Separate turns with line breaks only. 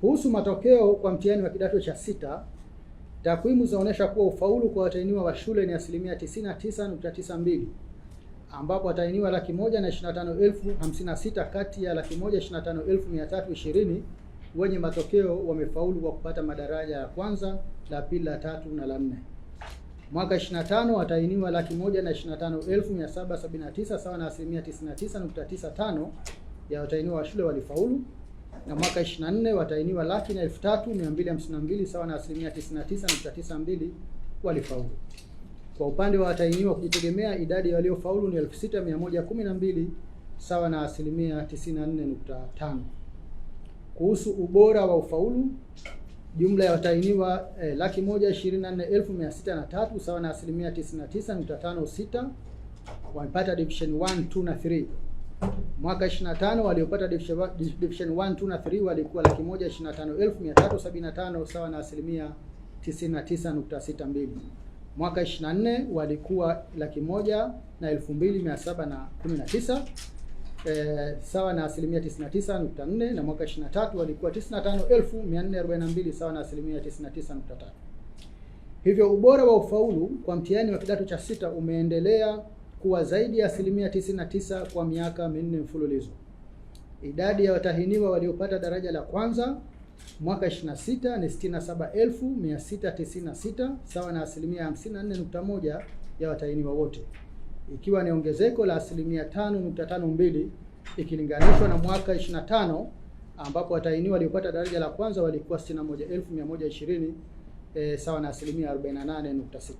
Kuhusu matokeo kwa mtihani wa kidato cha sita, takwimu zinaonyesha kuwa ufaulu kwa watahiniwa wa shule ni 99.92, ambapo watahiniwa 125,056 kati ya 125,320 wenye matokeo wamefaulu kwa kupata madaraja ya kwanza, la pili, la tatu na la nne. Mwaka 25 watahiniwa 125,779 sawa na 99.95 ya watahiniwa wa shule walifaulu, na mwaka 24 watahiniwa 103,252 sawa na 99.92 walifaulu. Kwa upande wa watahiniwa kujitegemea, idadi ya waliofaulu ni 6,112 sawa na 94.5. Kuhusu ubora wa ufaulu, jumla ya watahiniwa 124,603 sawa na 99.56 wamepata division 1, 2 na 3. Mwaka 25 waliopata division 1, 2 na 3 walikuwa 125,375 sawa na 99.62. Mwaka 24 walikuwa 102,719 sawa na 99.4, na mwaka 23 walikuwa 95,442 sawa na 99.3. Hivyo ubora wa ufaulu kwa mtihani wa kidato cha sita umeendelea kuwa zaidi ya 99% kwa miaka minne mfululizo. Idadi ya watahiniwa waliopata daraja la kwanza mwaka 26 ni 67,696 sawa na 54.1 ya watahiniwa wote, ikiwa ni ongezeko la 5.52 ikilinganishwa na mwaka 25 ambapo watahiniwa waliopata daraja la kwanza walikuwa 61,120 sawa na 48.6.